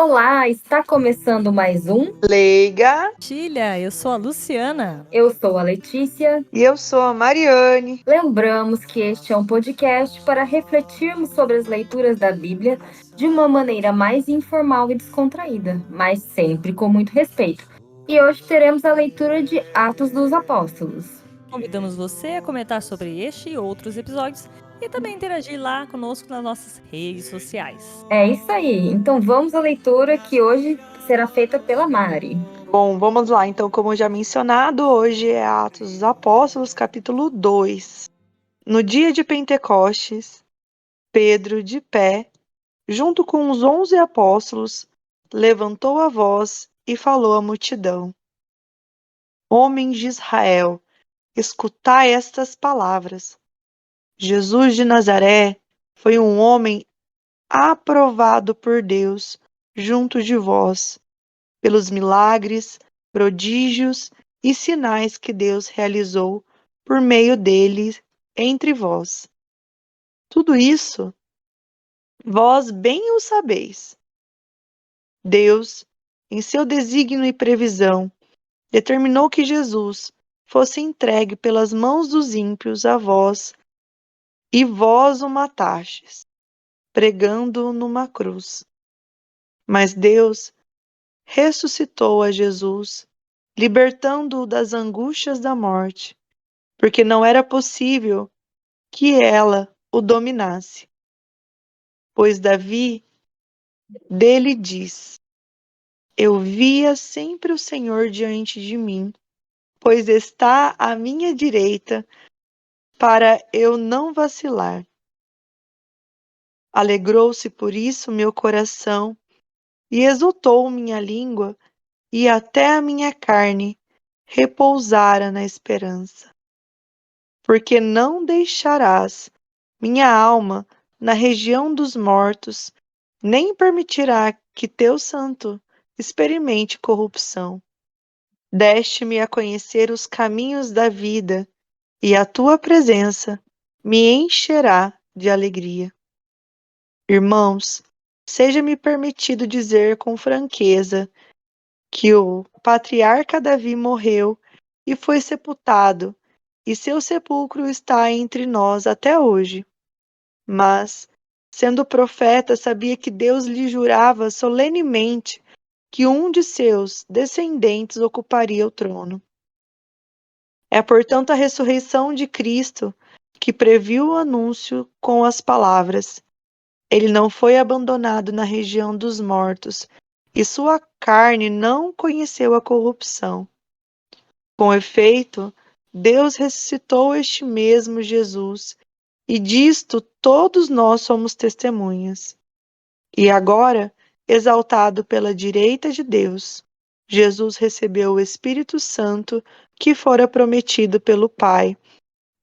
Olá, está começando mais um. Leiga. Tilha, eu sou a Luciana. Eu sou a Letícia. E eu sou a Mariane. Lembramos que este é um podcast para refletirmos sobre as leituras da Bíblia de uma maneira mais informal e descontraída, mas sempre com muito respeito. E hoje teremos a leitura de Atos dos Apóstolos. Convidamos você a comentar sobre este e outros episódios e também interagir lá conosco nas nossas redes sociais. É isso aí, então vamos à leitura que hoje será feita pela Mari. Bom, vamos lá. Então, como já mencionado, hoje é Atos dos Apóstolos, capítulo 2. No dia de Pentecostes, Pedro, de pé, junto com os 11 apóstolos, levantou a voz e falou à multidão: Homens de Israel, escutai estas palavras. Jesus de Nazaré foi um homem aprovado por Deus junto de vós, pelos milagres, prodígios e sinais que Deus realizou por meio dele entre vós. Tudo isso vós bem o sabeis. Deus, em seu desígnio e previsão, determinou que Jesus fosse entregue pelas mãos dos ímpios a vós, e vós o matastes, pregando-o numa cruz. Mas Deus ressuscitou a Jesus, libertando-o das angústias da morte, porque não era possível que ela o dominasse. Pois Davi dele diz: Eu via sempre o Senhor diante de mim, pois está à minha direita, para eu não vacilar. Alegrou-se por isso meu coração, e exultou minha língua, e até a minha carne repousara na esperança. Porque não deixarás minha alma na região dos mortos, nem permitirá que teu santo experimente corrupção. Deste-me a conhecer os caminhos da vida, e a tua presença me encherá de alegria. Irmãos, seja-me permitido dizer com franqueza que o patriarca Davi morreu e foi sepultado, e seu sepulcro está entre nós até hoje. Mas, sendo profeta, sabia que Deus lhe jurava solenemente que um de seus descendentes ocuparia o trono. É, portanto, a ressurreição de Cristo que previu o anúncio com as palavras: Ele não foi abandonado na região dos mortos, e sua carne não conheceu a corrupção. Com efeito, Deus ressuscitou este mesmo Jesus, e disto todos nós somos testemunhas. E agora, exaltado pela direita de Deus, Jesus recebeu o Espírito Santo que fora prometido pelo Pai,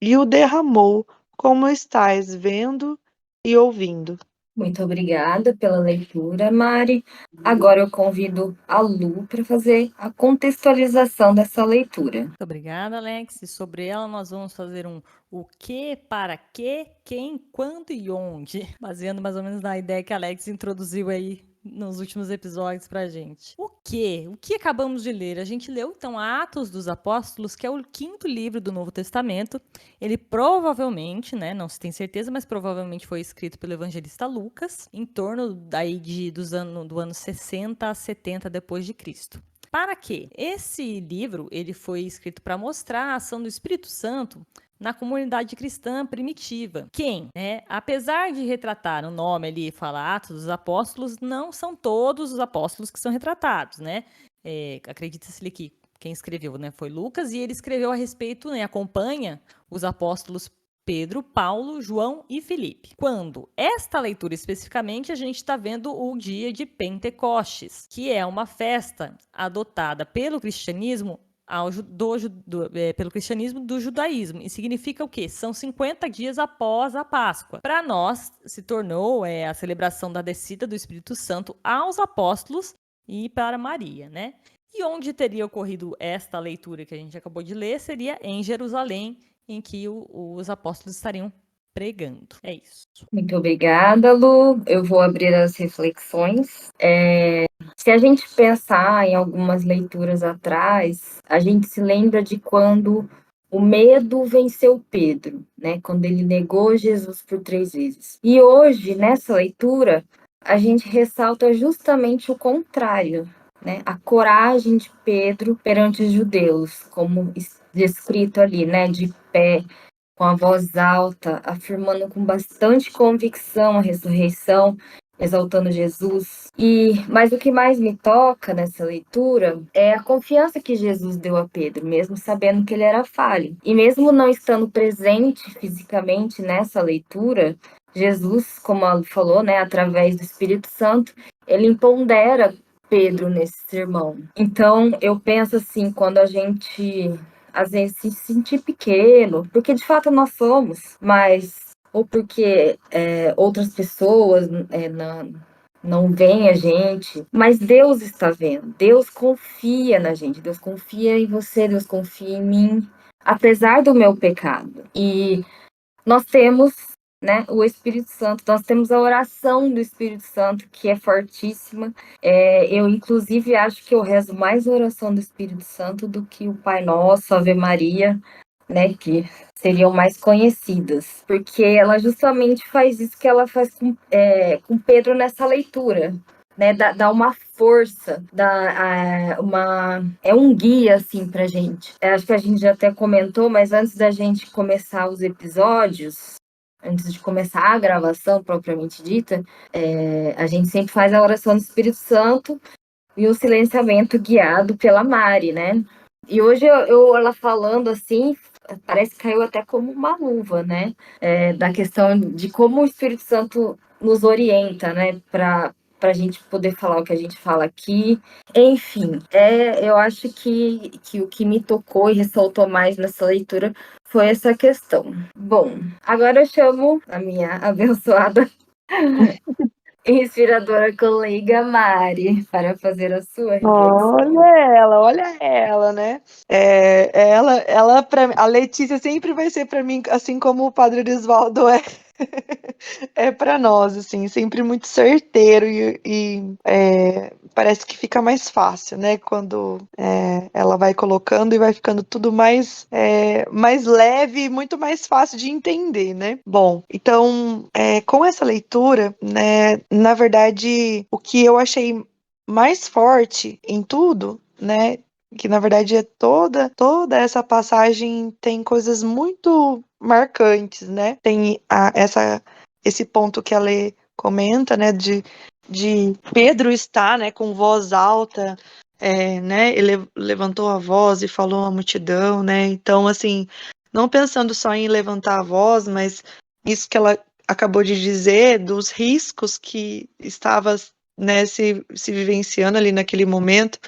e o derramou, como estais vendo e ouvindo. Muito obrigada pela leitura, Mari. Agora eu convido a Lu para fazer a contextualização dessa leitura. Muito obrigada, Alex. E sobre ela nós vamos fazer um o que, para quê, quem, quando e onde, baseando mais ou menos na ideia que a Alex introduziu aí nos últimos episódios pra gente. O que? O que acabamos de ler? A gente leu, então, Atos dos Apóstolos, que é o 5º livro do Novo Testamento. Ele provavelmente, né, não se tem certeza, mas provavelmente foi escrito pelo evangelista Lucas, em torno daí do ano 60 a 70 depois de Cristo. Para quê? Esse livro ele foi escrito para mostrar a ação do Espírito Santo na comunidade cristã primitiva. Quem? Apesar de retratar o nome ali, fala Atos dos Apóstolos, não são todos os apóstolos que são retratados, né? Acredita-se que quem escreveu, né, foi Lucas, e ele escreveu a respeito, né, acompanha os apóstolos Pedro, Paulo, João e Filipe. Quando esta leitura especificamente, a gente está vendo o dia de Pentecostes, que é uma festa adotada pelo cristianismo pelo cristianismo do judaísmo. E significa o quê? São 50 dias após a Páscoa. Para nós, se tornou a celebração da descida do Espírito Santo aos apóstolos e para Maria, né? E onde teria ocorrido esta leitura que a gente acabou de ler seria em Jerusalém, em que os apóstolos estariam pregando. É isso. Muito obrigada, Lu. Eu vou abrir as reflexões. Se a gente pensar em algumas leituras atrás, a gente se lembra de quando o medo venceu Pedro, né? Quando ele negou Jesus por 3 vezes. E hoje, nessa leitura, a gente ressalta justamente o contrário, né? A coragem de Pedro perante os judeus, como descrito ali, né? De pé, com a voz alta, afirmando com bastante convicção a ressurreição, exaltando Jesus. Mas o que mais me toca nessa leitura é a confiança que Jesus deu a Pedro, mesmo sabendo que ele era falho. E mesmo não estando presente fisicamente nessa leitura, Jesus, como ela falou, né, através do Espírito Santo, ele empodera Pedro nesse sermão. Então, eu penso assim, quando a gente às vezes se sentir pequeno, porque de fato nós somos, mas ou porque outras pessoas não veem a gente, mas Deus está vendo, Deus confia na gente, Deus confia em você, Deus confia em mim, apesar do meu pecado. E nós temos, né, o Espírito Santo, nós temos a oração do Espírito Santo, que é fortíssima. Eu, inclusive, acho que eu rezo mais a oração do Espírito Santo do que o Pai Nosso, Ave Maria, né, que seriam mais conhecidas, porque ela justamente faz isso que ela faz com Pedro nessa leitura, né, dá uma força, é um guia, assim, pra gente. Acho que a gente já até comentou, mas antes da gente começar os episódios, antes de começar a gravação propriamente dita, a gente sempre faz a oração do Espírito Santo e o silenciamento guiado pela Mari, né? E hoje ela falando assim, parece que caiu até como uma luva, né? Da questão de como o Espírito Santo nos orienta, né? Para a gente poder falar o que a gente fala aqui. Enfim, eu acho que o que me tocou e ressaltou mais nessa leitura foi essa questão. Bom, agora eu chamo a minha abençoada inspiradora colega Mari para fazer a sua reflexão. Olha ela, né? Ela a Letícia sempre vai ser para mim, assim como o Padre Erisvaldo é. É para nós, assim, sempre muito certeiro e parece que fica mais fácil, né? Quando ela vai colocando e vai ficando tudo mais leve e muito mais fácil de entender, né? Bom, então, com essa leitura, né, na verdade, o que eu achei mais forte em tudo, né, que na verdade toda essa passagem tem coisas muito marcantes, né? Tem esse ponto que a Lê comenta, né, de Pedro estar, né, com voz alta, né, ele levantou a voz e falou à multidão, né? Então, assim, não pensando só em levantar a voz, mas isso que ela acabou de dizer dos riscos que estava, né, se vivenciando ali naquele momento,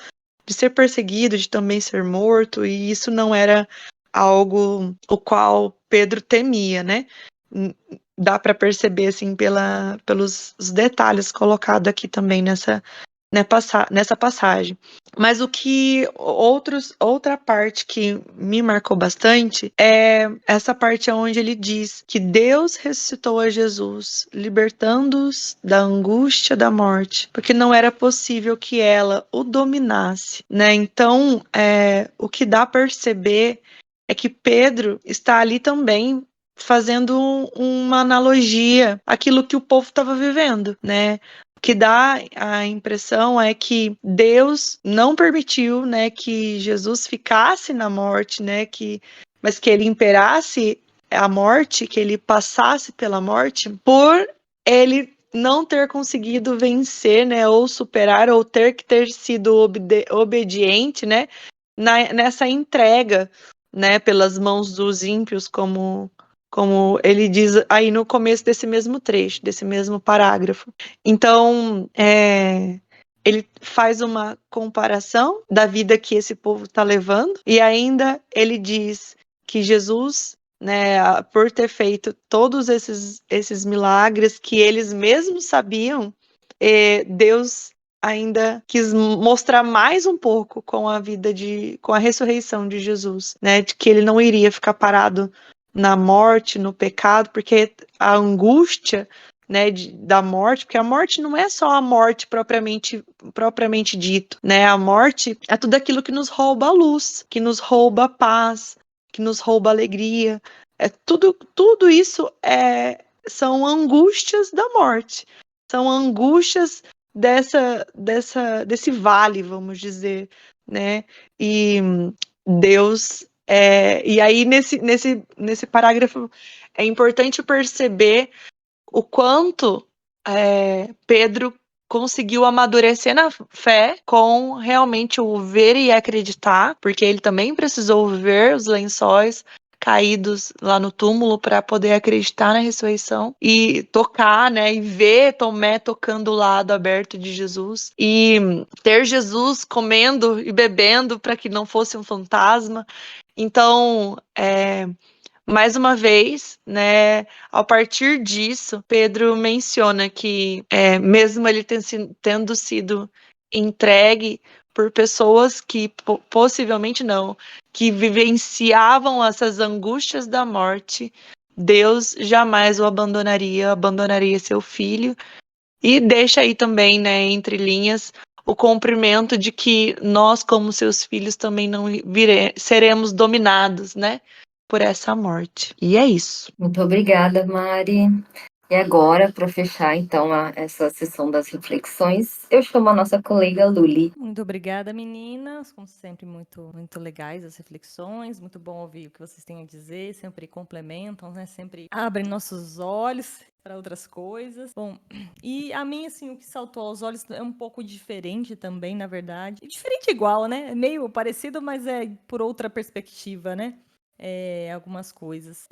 de ser perseguido, de também ser morto, e isso não era algo o qual Pedro temia, né? Dá para perceber assim pelos detalhes colocados aqui também nessa passagem. Mas outra parte que me marcou bastante é essa parte onde ele diz que Deus ressuscitou a Jesus, libertando-os da angústia da morte, porque não era possível que ela o dominasse, né? Então, o que dá a perceber é que Pedro está ali também fazendo uma analogia àquilo que o povo estava vivendo, né? O que dá a impressão é que Deus não permitiu, né, que Jesus ficasse na morte, né, mas que ele imperasse a morte, que ele passasse pela morte, por ele não ter conseguido vencer, né, ou superar, ou ter sido obediente, né, nessa entrega, né, pelas mãos dos ímpios, como ele diz aí no começo desse mesmo trecho, desse mesmo parágrafo. Então, ele faz uma comparação da vida que esse povo está levando, e ainda ele diz que Jesus, né, por ter feito todos esses milagres que eles mesmos sabiam, Deus ainda quis mostrar mais um pouco com a ressurreição de Jesus, né, de que ele não iria ficar parado na morte, no pecado, porque a angústia né, da morte, porque a morte não é só a morte propriamente dito, né? A morte é tudo aquilo que nos rouba a luz, que nos rouba a paz, que nos rouba a alegria. É tudo isso são angústias da morte, são angústias desse vale, vamos dizer, né? E Deus e aí nesse parágrafo é importante perceber o quanto Pedro conseguiu amadurecer na fé com realmente o ver e acreditar, porque ele também precisou ver os lençóis caídos lá no túmulo para poder acreditar na ressurreição e tocar, né, e ver Tomé tocando o lado aberto de Jesus e ter Jesus comendo e bebendo para que não fosse um fantasma. Então, mais uma vez, né, a partir disso, Pedro menciona que, mesmo ele tendo sido entregue por pessoas que possivelmente não, que vivenciavam essas angústias da morte, Deus jamais o abandonaria seu filho, e deixa aí também, né, entre linhas, o cumprimento de que nós, como seus filhos, também não seremos dominados, né, por essa morte. E é isso. Muito obrigada, Mari. E agora, para fechar, então, essa sessão das reflexões, eu chamo a nossa colega Luli. Muito obrigada, meninas. Como sempre, muito, muito legais as reflexões. Muito bom ouvir o que vocês têm a dizer. Sempre complementam, né? Sempre abrem nossos olhos para outras coisas. Bom, e a mim, assim, o que saltou aos olhos é um pouco diferente também, na verdade. Diferente igual, né? É meio parecido, mas é por outra perspectiva, né? Algumas coisas.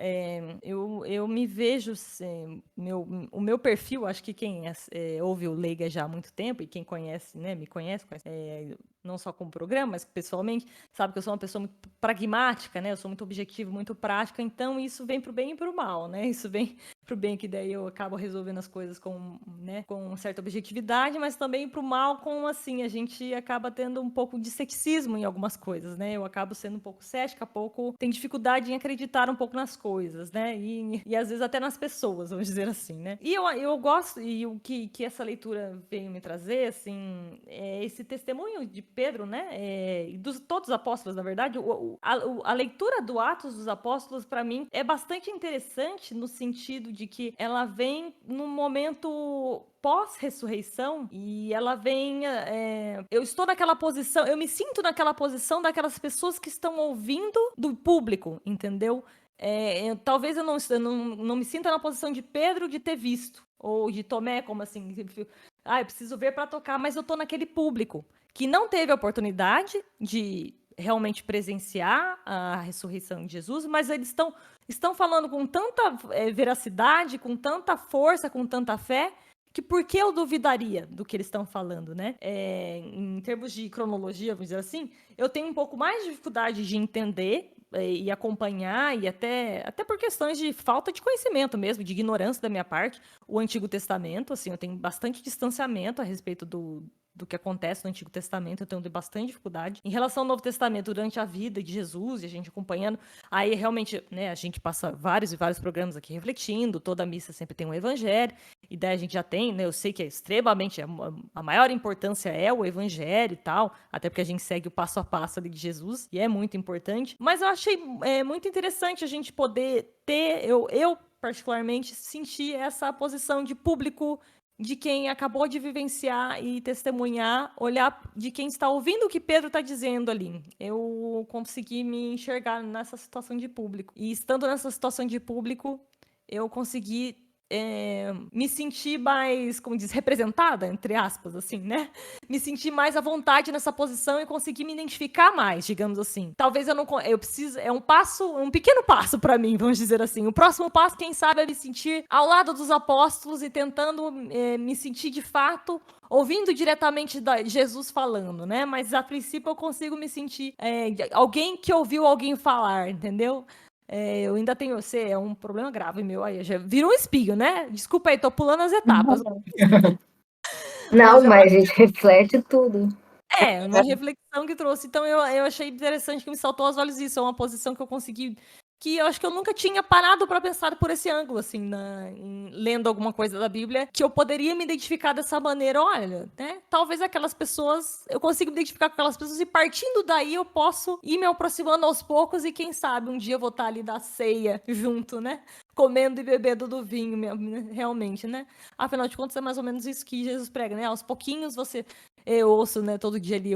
Eu me vejo, o meu perfil, acho que quem ouve o Leiga já há muito tempo, e quem conhece, né, me conhece não só como programa, mas pessoalmente, sabe que eu sou uma pessoa muito pragmática, né, eu sou muito objetiva, muito prática, então isso vem pro bem e pro mal, né, isso vem pro bem, que daí eu acabo resolvendo as coisas com certa objetividade, mas também pro mal, assim, a gente acaba tendo um pouco de ceticismo em algumas coisas, né, eu acabo sendo um pouco cética, tem dificuldade em acreditar um pouco nas coisas, né, e às vezes até nas pessoas, vamos dizer assim, né. E eu gosto, e o que essa leitura veio me trazer, assim, é esse testemunho de Pedro, né, e todos os apóstolos, na verdade, a leitura do Atos dos Apóstolos, para mim, é bastante interessante no sentido de que ela vem num momento pós-ressurreição, e ela vem, eu estou naquela posição, eu me sinto naquela posição daquelas pessoas que estão ouvindo do público, entendeu? Talvez eu não me sinta na posição de Pedro de ter visto, ou de Tomé, como assim, eu preciso ver para tocar, mas eu estou naquele público que não teve a oportunidade de realmente presenciar a ressurreição de Jesus, mas eles estão falando com tanta veracidade, com tanta força, com tanta fé, que por que eu duvidaria do que eles estão falando, né? Em termos de cronologia, vamos dizer assim, eu tenho um pouco mais de dificuldade de entender e acompanhar, e até por questões de falta de conhecimento mesmo, de ignorância da minha parte, o Antigo Testamento, assim, eu tenho bastante distanciamento a respeito do que acontece no Antigo Testamento, eu tenho bastante dificuldade. Em relação ao Novo Testamento, durante a vida de Jesus, e a gente acompanhando, aí realmente, né, a gente passa vários e vários programas aqui refletindo, toda missa sempre tem um evangelho, e daí a gente já tem, né, eu sei que é extremamente, a maior importância é o evangelho e tal, até porque a gente segue o passo a passo ali de Jesus, e é muito importante, mas eu achei muito interessante a gente poder ter, eu particularmente, sentir essa posição de público, de quem acabou de vivenciar e testemunhar, olhar de quem está ouvindo o que Pedro está dizendo ali. Eu consegui me enxergar nessa situação de público. E estando nessa situação de público, eu consegui me sentir mais, como diz, representada, entre aspas, assim, né? Me sentir mais à vontade nessa posição e conseguir me identificar mais, digamos assim. Talvez eu preciso, um pequeno passo para mim, vamos dizer assim. O próximo passo, quem sabe, é me sentir ao lado dos apóstolos e tentando me sentir de fato ouvindo diretamente Jesus falando, né? Mas a princípio eu consigo me sentir alguém que ouviu alguém falar, entendeu? Eu ainda tenho, é um problema grave meu, aí já virou um espinho, né? Desculpa aí, tô pulando as etapas. Não, mas a gente reflete tudo. Uma reflexão que trouxe. Então eu achei interessante, que me saltou aos olhos isso. É uma posição que eu consegui que eu acho que eu nunca tinha parado para pensar por esse ângulo, assim, lendo alguma coisa da Bíblia, que eu poderia me identificar dessa maneira. Olha, né? Talvez aquelas pessoas, eu consiga me identificar com aquelas pessoas e partindo daí eu posso ir me aproximando aos poucos e quem sabe um dia eu vou estar ali da ceia junto, né? Comendo e bebendo do vinho, realmente, né? Afinal de contas, é mais ou menos isso que Jesus prega, né? Aos pouquinhos eu ouço, né, todo dia ali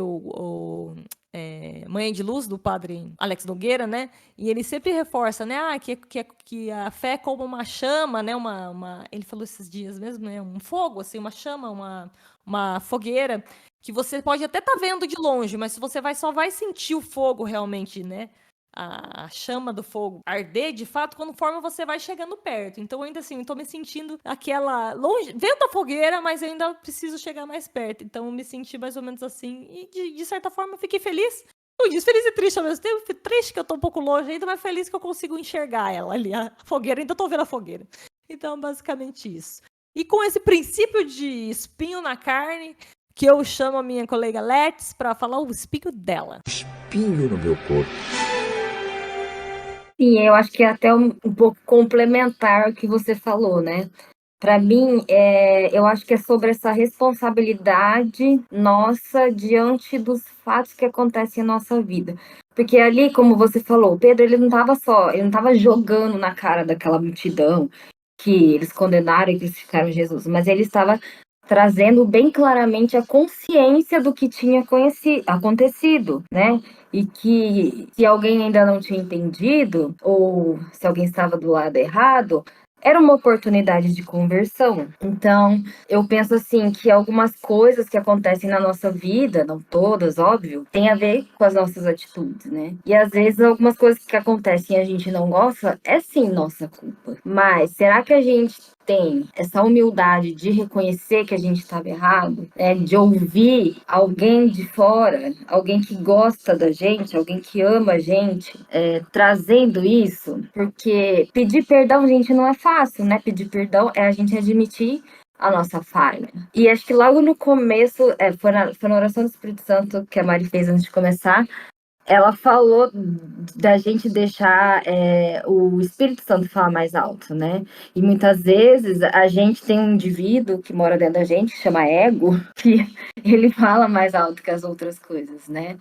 Manhã de Luz, do padre Alex Nogueira, né? E ele sempre reforça, né? Que a fé é como uma chama, né? Ele falou esses dias mesmo, né? Um fogo, assim, uma chama, uma fogueira, que você pode até estar vendo de longe, mas você só vai sentir o fogo realmente, né? A chama do fogo arder, de fato, conforme você vai chegando perto. Então, ainda assim, eu tô me sentindo aquela longe, vendo a fogueira, mas eu ainda preciso chegar mais perto. Então, eu me senti mais ou menos assim. E, de certa forma, eu fiquei feliz. Eu disse feliz e triste ao mesmo tempo. Triste que eu tô um pouco longe ainda, mas feliz que eu consigo enxergar ela ali, a fogueira. Ainda tô vendo a fogueira. Então, basicamente isso. E com esse princípio de espinho na carne, que eu chamo a minha colega Let's para falar o espinho dela. Espinho no meu corpo. Sim, eu acho que é até um pouco complementar o que você falou, né? Para mim, eu acho que é sobre essa responsabilidade nossa diante dos fatos que acontecem em nossa vida. Porque ali, como você falou, Pedro, ele não estava jogando na cara daquela multidão que eles condenaram e crucificaram Jesus, mas ele estava trazendo bem claramente a consciência do que tinha acontecido, né? E que se alguém ainda não tinha entendido, ou se alguém estava do lado errado, era uma oportunidade de conversão. Então, eu penso assim que algumas coisas que acontecem na nossa vida, não todas, óbvio, tem a ver com as nossas atitudes, né? E às vezes algumas coisas que acontecem e a gente não gosta, é sim nossa culpa. Mas será que a gente tem essa humildade de reconhecer que a gente estava errado, de ouvir alguém de fora, alguém que gosta da gente, alguém que ama a gente, trazendo isso? Porque pedir perdão, gente, não é fácil, né? Pedir perdão é a gente admitir a nossa falha. E acho que logo no começo, foi na oração do Espírito Santo que a Mari fez antes de começar, ela falou da gente deixar o Espírito Santo falar mais alto, né? E muitas vezes a gente tem um indivíduo que mora dentro da gente, que chama ego, que ele fala mais alto que as outras coisas, né?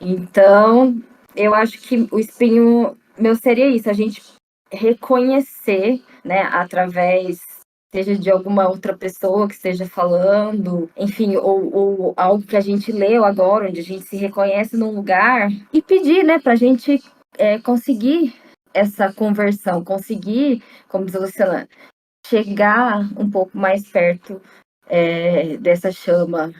Então, eu acho que o espinho meu seria isso, a gente reconhecer, né, através, seja de alguma outra pessoa que esteja falando, enfim, ou algo que a gente leu agora, onde a gente se reconhece num lugar, e pedir, né, pra gente conseguir essa conversão, conseguir, como diz a Luciana, chegar um pouco mais perto dessa chama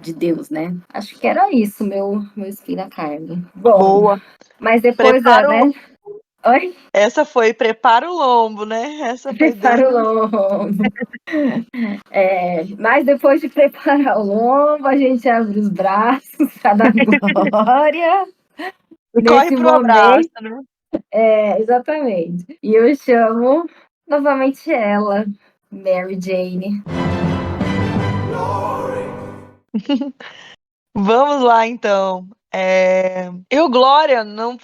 de Deus, né? Acho que era isso, meu espinho na carne. Bom, Boa. mas depois, Prepara o né? lombo. Oi? Essa foi prepara o lombo, né? Essa foi Deus. Prepara o lombo. Mas depois de preparar o lombo, a gente abre os braços para dar glória E corre nesse pro abraço, momento. né? Exatamente. E eu chamo novamente ela, Mary Jane. Vamos lá, então. Eu, Glória, não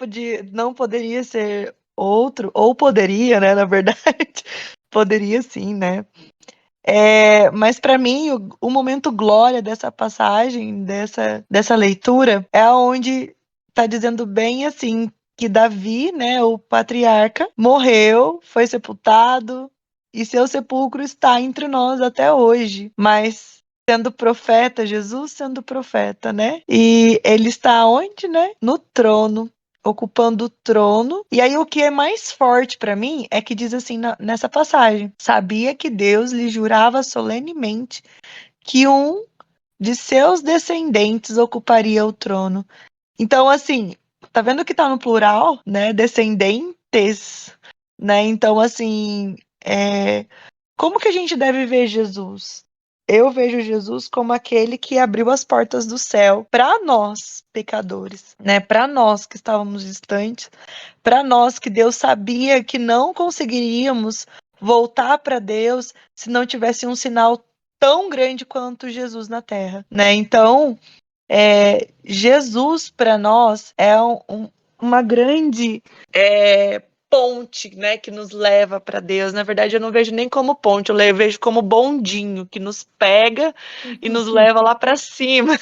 poderia ser outro, ou poderia, né? Na verdade, poderia sim, né? Mas para mim, o momento glória dessa passagem, dessa leitura, é onde está dizendo bem assim que Davi, né, o patriarca, morreu, foi sepultado e seu sepulcro está entre nós até hoje. Mas sendo profeta, Jesus sendo profeta, né? E ele está onde, né? No trono, ocupando o trono. E aí o que é mais forte para mim é que diz assim nessa passagem: sabia que Deus lhe jurava solenemente que um de seus descendentes ocuparia o trono. Então, assim, tá vendo que tá no plural, né? Descendentes, né? Então, assim, como que a gente deve ver Jesus? Eu vejo Jesus como aquele que abriu as portas do céu para nós, pecadores, né? Para nós que estávamos distantes, para nós que Deus sabia que não conseguiríamos voltar para Deus se não tivesse um sinal tão grande quanto Jesus na terra, né? Então, Jesus para nós é uma grande ponte, né, que nos leva para Deus. Na verdade, eu não vejo nem como ponte, eu vejo como bondinho que nos pega e nos leva lá para cima.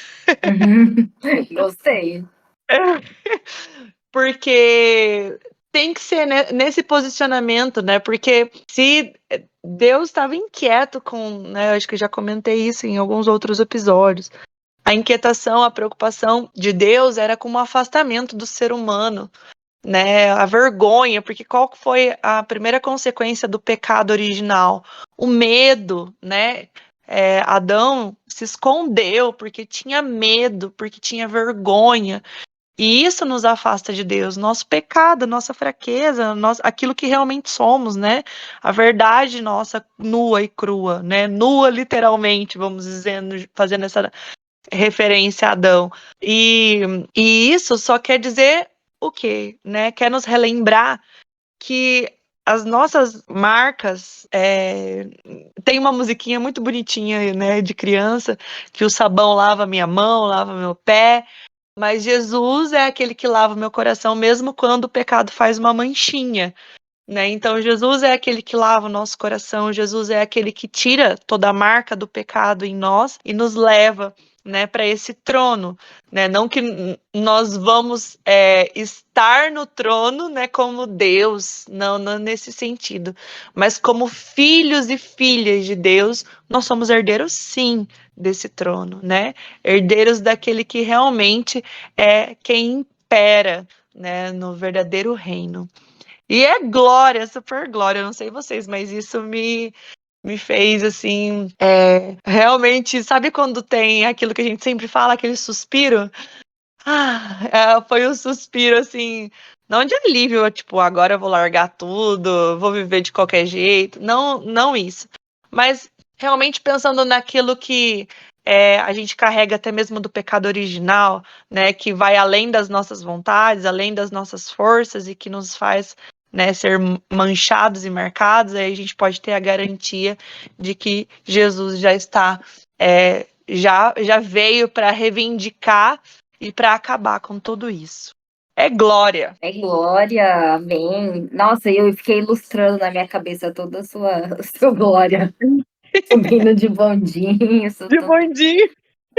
Gostei. Porque tem que ser nesse posicionamento, né? Porque se Deus estava inquieto com, né? Acho que eu já comentei isso em alguns outros episódios. A inquietação, a preocupação de Deus era com o afastamento do ser humano, né? A vergonha, porque qual foi a primeira consequência do pecado original? O medo, né? Adão se escondeu porque tinha medo, porque tinha vergonha. E isso nos afasta de Deus, nosso pecado, nossa fraqueza, aquilo que realmente somos, né? A verdade nossa nua e crua, né? Nua literalmente, vamos dizendo, fazendo essa referência a Adão. E isso só quer dizer o quê, né? Quer nos relembrar que as nossas marcas tem uma musiquinha muito bonitinha, né, de criança, que o sabão lava minha mão, lava meu pé. Mas Jesus é aquele que lava o meu coração, mesmo quando o pecado faz uma manchinha, né? Então, Jesus é aquele que lava o nosso coração, Jesus é aquele que tira toda a marca do pecado em nós e nos leva, né, para esse trono, né? Não que nós vamos estar no trono, né, como Deus, não nesse sentido, mas como filhos e filhas de Deus, nós somos herdeiros, sim, desse trono, né? Herdeiros daquele que realmente é quem impera, né, no verdadeiro reino. E é glória, super glória. Eu não sei vocês, mas isso me fez, assim, realmente, sabe quando tem aquilo que a gente sempre fala, aquele suspiro? Foi um suspiro, assim, não de alívio, tipo, agora eu vou largar tudo, vou viver de qualquer jeito. Não, não isso. Mas realmente pensando naquilo que a gente carrega até mesmo do pecado original, né, que vai além das nossas vontades, além das nossas forças e que nos faz, né, ser manchados e marcados, aí a gente pode ter a garantia de que Jesus já está, já veio para reivindicar e para acabar com tudo isso. É glória. É glória, amém. Nossa, eu fiquei ilustrando na minha cabeça toda a sua glória. Subindo de bondinho. De bondinho.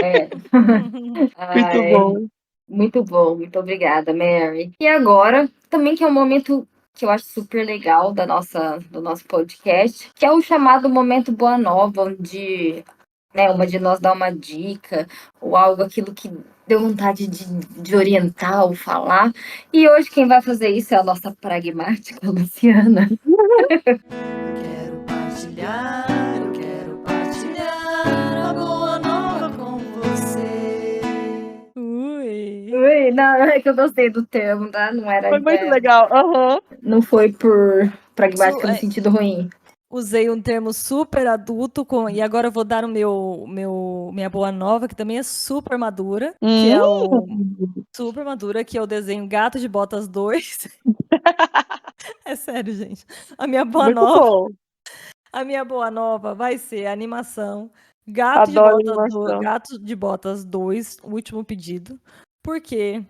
Muito Ai, bom. muito bom, muito obrigada, Mary. E agora, também que é um momento que eu acho super legal do nosso podcast, que é o chamado Momento Boa Nova, onde uma de nós dá uma dica ou algo, aquilo que deu vontade de orientar ou falar. E hoje quem vai fazer isso é a nossa pragmática, Luciana. Eu quero partilhar a boa nova com você. Ui, não, é que eu gostei do termo, tá? Não era, Foi muito legal. Uhum. não foi por pragmática no sentido ruim. Usei um termo super adulto e agora eu vou dar minha boa nova, que também é super madura, que é o super madura, que é o desenho Gato de Botas 2. É sério, gente. A minha boa Muito nova, bom. a minha boa nova vai ser a animação Gato Adoro animação. Gato de Botas 2, o último pedido, porque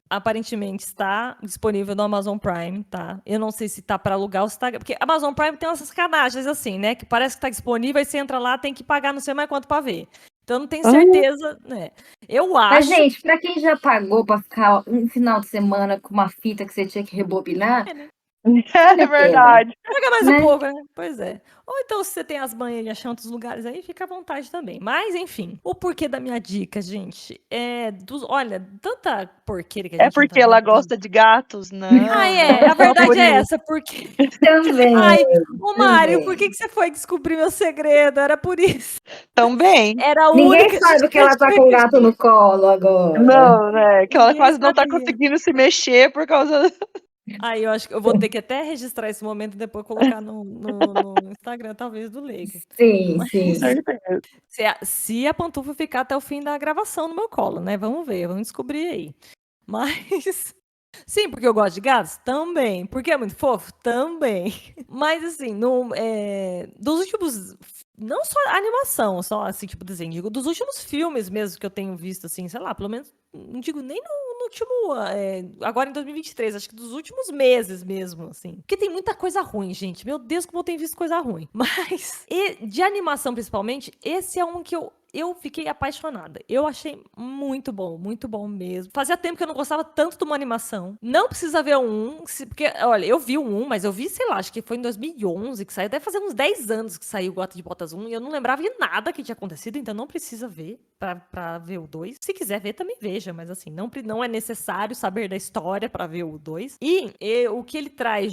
aparentemente está disponível no Amazon Prime, tá? Eu não sei se tá para alugar ou se tá... Porque a Amazon Prime tem essas canagens assim, né? Que parece que tá disponível e você entra lá, tem que pagar não sei mais quanto para ver. Então não tenho certeza, né? Eu acho... Mas, gente, para quem já pagou para ficar um final de semana com uma fita que você tinha que rebobinar... É verdade. Paga mais um pouco, né? Pois é. Ou então, se você tem as manhas de achar outros lugares aí, fica à vontade também. Mas, enfim, o porquê da minha dica, gente, olha, tanta porqueira que a gente... É porque ela gosta de gatos? Não. A verdade é essa, porque... Também. Ô Mário, por que você foi descobrir meu segredo? Era por isso. Também. Era a Ninguém única sabe que ela tá com o gato no colo agora. Não, né? Que ela Ninguém quase não tá sabia. conseguindo se mexer por causa... Aí eu acho que eu vou ter que até registrar esse momento e depois colocar no Instagram, talvez, do Leigo. Sim, Mas, sim. se a pantufa ficar até o fim da gravação no meu colo, né? Vamos ver, vamos descobrir aí. Mas... Sim, porque eu gosto de gatos? Também. Porque é muito fofo? Também. Mas, assim, dos últimos... Não só animação, só assim, tipo desenho. Digo, dos últimos filmes mesmo que eu tenho visto, assim, sei lá, pelo menos... Não digo nem no último, agora em 2023, acho que dos últimos meses mesmo, assim. Porque tem muita coisa ruim, gente. Meu Deus, como eu tenho visto coisa ruim. Mas, e de animação principalmente, esse é um que eu fiquei apaixonada. Eu achei muito bom mesmo. Fazia tempo que eu não gostava tanto de uma animação. Não precisa ver o 1, porque, olha, eu vi o 1, mas eu vi, sei lá, acho que foi em 2011 que saiu. Deve fazer uns 10 anos que saiu o Gato de Botas 1 e eu não lembrava de nada que tinha acontecido, então não precisa ver pra ver o 2. Se quiser ver, também veja, mas assim, não é necessário saber da história pra ver o 2. E o que ele traz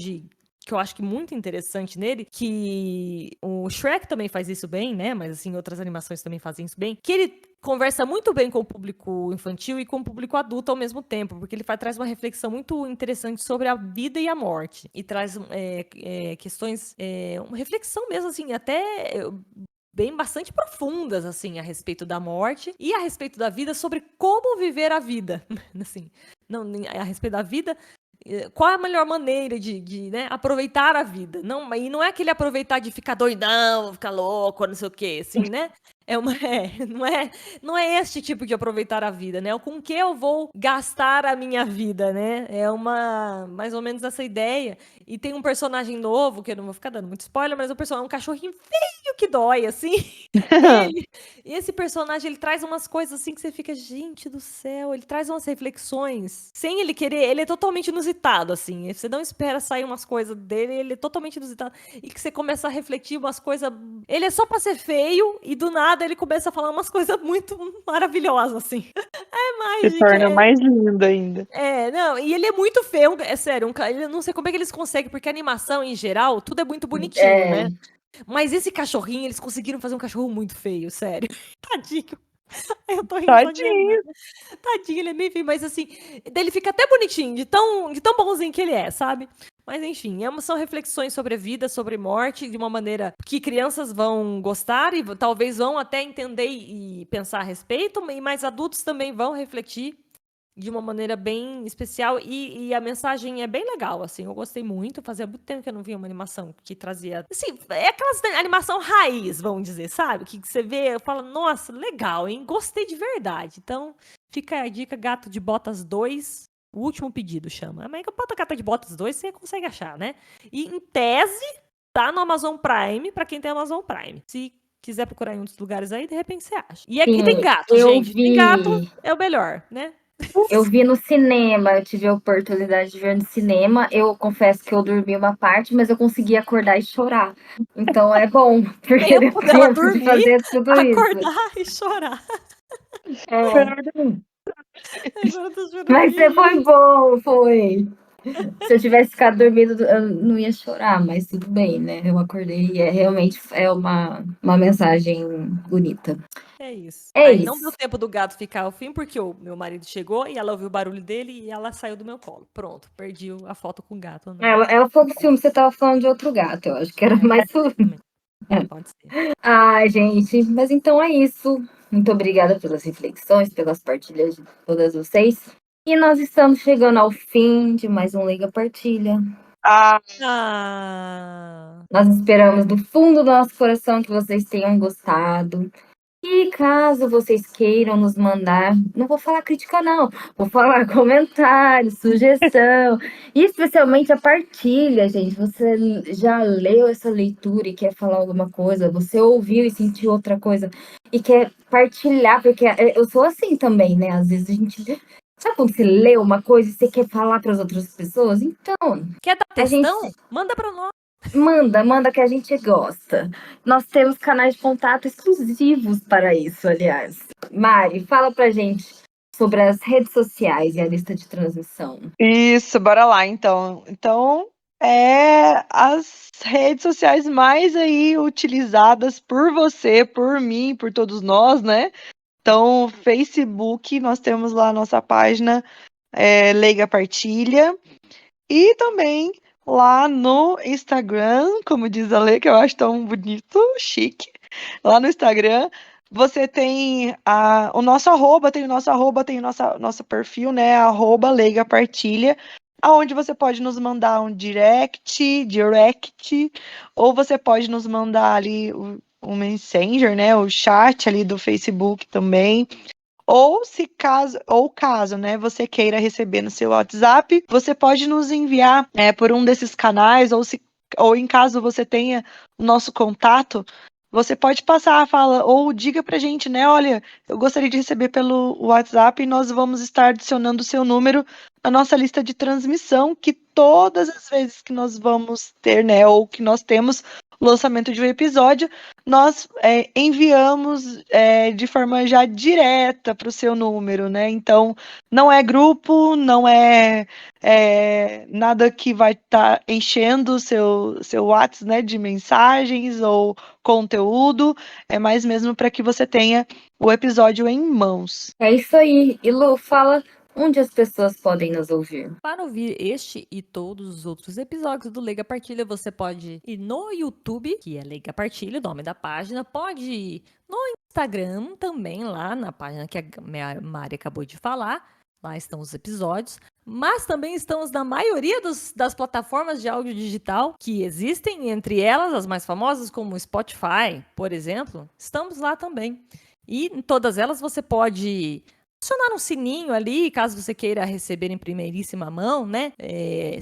que eu acho que muito interessante nele, que o Shrek também faz isso bem, né? Mas assim, outras animações também fazem isso bem, que ele conversa muito bem com o público infantil e com o público adulto ao mesmo tempo, porque ele traz uma reflexão muito interessante sobre a vida e a morte. E traz questões, uma reflexão mesmo, assim, até bem bastante profundas, assim, a respeito da morte e a respeito da vida, sobre como viver a vida, assim, não, a respeito da vida, qual é a melhor maneira de né, aproveitar a vida. Não, e não é aquele aproveitar de ficar doidão, ficar louco, não sei o quê, assim, né? Não é este tipo de aproveitar a vida, né? Com que eu vou gastar a minha vida, né? É mais ou menos essa ideia. E tem um personagem novo, que eu não vou ficar dando muito spoiler, mas o personagem é um cachorrinho feio que dói, assim. E esse personagem, ele traz umas coisas assim que você fica, gente do céu, ele traz umas reflexões, sem ele querer, ele é totalmente inusitado, assim. Você não espera sair umas coisas dele, ele é totalmente inusitado. E que você começa a refletir umas coisas. Ele é só pra ser feio, e do nada ele começa a falar umas coisas muito maravilhosas, assim. É Se mágica. torna mais lindo ainda. Não, e ele é muito feio, é sério, eu não sei como é que eles conseguem, porque a animação, em geral, tudo é muito bonitinho, né? Mas esse cachorrinho, eles conseguiram fazer um cachorro muito feio, sério. Tadinho. Eu tô rindo só de Tadinho. lembrar. Tadinho, ele é meio feio, mas assim, ele fica até bonitinho, de tão bonzinho que ele é, sabe? Mas enfim, são reflexões sobre a vida, sobre morte, de uma maneira que crianças vão gostar e talvez vão até entender e pensar a respeito, e mais adultos também vão refletir de uma maneira bem especial, e a mensagem é bem legal, assim, eu gostei muito, fazia muito tempo que eu não via uma animação que trazia, assim, é aquelas animação raiz, vamos dizer, sabe, que você vê, eu falo, nossa, legal, hein, gostei de verdade. Então, fica a dica, Gato de Botas 2, o último pedido chama, mas bota Gato de Botas 2, você consegue achar, né, e em tese, tá no Amazon Prime, pra quem tem Amazon Prime, se quiser procurar em outros lugares aí, de repente você acha. E aqui tem gato, gente, tem gato, é o melhor, né. Eu vi no cinema, eu tive a oportunidade de ver no cinema. Eu confesso que eu dormi uma parte, mas eu consegui acordar e chorar. Então é bom, porque Tempo dela depois de dormir, fazer tudo isso. acordar e chorar. Agora eu tô chorando. Mas foi bom, foi. Se eu tivesse ficado dormindo, eu não ia chorar, mas tudo bem, né? Eu acordei e realmente uma mensagem bonita. É isso. É Aí não deu isso. tempo do gato ficar ao fim, porque o meu marido chegou e ela ouviu o barulho dele e ela saiu do meu colo. Pronto, perdi a foto com o gato. Ela falou do filme, você tava falando de outro gato, eu acho que era mais. Pode ser. Ai, gente, mas então é isso. Muito obrigada pelas reflexões, pelas partilhas de todas vocês. E nós estamos chegando ao fim de mais um Leiga Partilha. Nós esperamos do fundo do nosso coração que vocês tenham gostado. E caso vocês queiram nos mandar, não vou falar crítica não, vou falar comentário, sugestão, e especialmente a partilha, gente. Você já leu essa leitura e quer falar alguma coisa, você ouviu e sentiu outra coisa e quer partilhar, porque eu sou assim também, né? Às vezes a gente... Sabe quando você lê uma coisa e você quer falar para as outras pessoas? Então... Quer dar textão? Manda para nós. Manda que a gente gosta. Nós temos canais de contato exclusivos para isso, aliás. Mari, fala pra gente sobre as redes sociais e a lista de transmissão. Isso, bora lá, então. Então, as redes sociais mais aí utilizadas por você, por mim, por todos nós, né? Então, Facebook, nós temos lá a nossa página Leiga Partilha. E também lá no Instagram, como diz a Lê, que eu acho tão bonito, chique. Lá no Instagram, você tem o nosso arroba, tem o nosso perfil, né? Leiga Partilha, aonde você pode nos mandar um direct, ou você pode nos mandar ali o Messenger, né? O chat ali do Facebook também. Ou caso, né, você queira receber no seu WhatsApp, você pode nos enviar por um desses canais, ou em caso você tenha o nosso contato, você pode passar a fala, ou diga pra gente, né? Olha, eu gostaria de receber pelo WhatsApp e nós vamos estar adicionando o seu número na nossa lista de transmissão, que todas as vezes que nós vamos ter, né, ou que nós temos o lançamento de um episódio, nós enviamos de forma já direta para o seu número, né? Então, não é grupo, não é nada que vai estar enchendo o seu WhatsApp, né, de mensagens ou conteúdo, é mais mesmo para que você tenha o episódio em mãos. É isso aí. E Lu, fala onde as pessoas podem nos ouvir. Para ouvir este e todos os outros episódios do Leiga Partilha, você pode ir no YouTube, que é Leiga Partilha, o nome da página. Pode ir no Instagram também, lá na página que a Mari acabou de falar. Lá estão os episódios. Mas também estamos na maioria das plataformas de áudio digital que existem, entre elas as mais famosas, como o Spotify, por exemplo. Estamos lá também. E em todas elas você pode acionar um sininho ali, caso você queira receber em primeiríssima mão, né?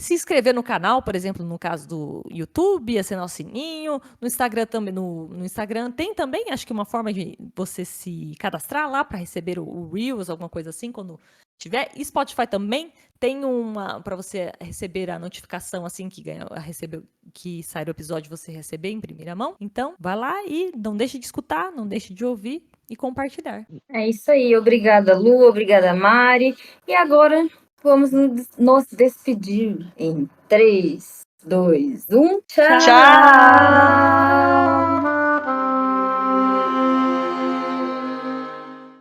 Se inscrever no canal, por exemplo, no caso do YouTube, acionar o sininho. No Instagram também, no Instagram tem também, acho que uma forma de você se cadastrar lá para receber o Reels, alguma coisa assim, quando tiver. E Spotify também tem uma para você receber a notificação assim que sai o episódio, você receber em primeira mão. Então, vai lá e não deixe de escutar, não deixe de ouvir e compartilhar. É isso aí. Obrigada, Lu. Obrigada, Mari. E agora vamos nos despedir em 3, 2, 1. Tchau! Tchau!